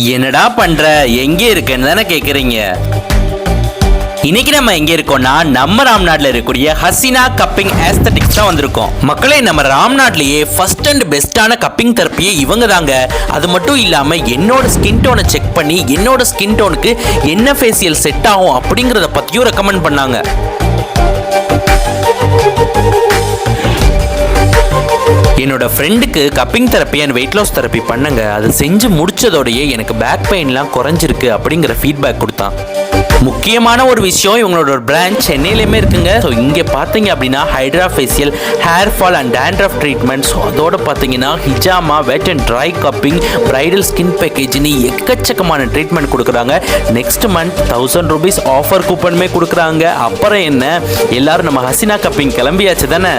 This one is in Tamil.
என்னடா பண்ற, எங்க இருக்கன்னு தானே கேக்குறீங்க. இன்னைக்கு நம்ம எங்க இருக்கோம்னா நம்ம ராம்நாட்ல இருக்கக்கூடிய ஹசினா கப்பிங் ஏஸ்தட்டிக்ஸ் தான் வந்திருக்கோம். மக்களே, நம்ம ராம்நாட்லயே ஃபர்ஸ்ட் அண்ட் பெஸ்டான கப்பிங் தெரப்பியே இவங்க தாங்க. அது மட்டும் இல்லாம என்னோட ஸ்கின் டோனை செக் பண்ணி என்னோட ஸ்கின் டோனுக்கு என்ன ஃபேஷியல் செட் ஆகும் அப்படிங்கறத பத்தியும் ரெக்கமெண்ட் பண்ணாங்க. என்னோட ஃப்ரெண்டுக்கு cupping therapy and weight loss therapy பண்ணுங்க. அது செஞ்சு முடிச்சதோடயே எனக்கு பேக் பெயின்லாம் குறைஞ்சிருக்கு அப்படிங்கிற ஃபீட்பேக் கொடுத்தான். முக்கியமான ஒரு விஷயம், இவங்களோட ஒரு பிரான்ச் சென்னையிலுமே இருக்குங்க. ஸோ இங்கே பார்த்தீங்க அப்படின்னா hydra facial, hair fall and dandruff treatment, so அதோட பார்த்தீங்கன்னா ஹிஜாமா, wet and dry cupping, bridal skin பேக்கேஜ்னு எக்கச்சக்கமான ட்ரீட்மெண்ட் கொடுக்குறாங்க. நெக்ஸ்ட் மந்த் 1000 rupees ஆஃபர் கூப்பனுமே கொடுக்குறாங்க. அப்புறம் என்ன, எல்லாரும் நம்ம ஹசினா கப்பிங் கிளம்பியாச்சு தானே.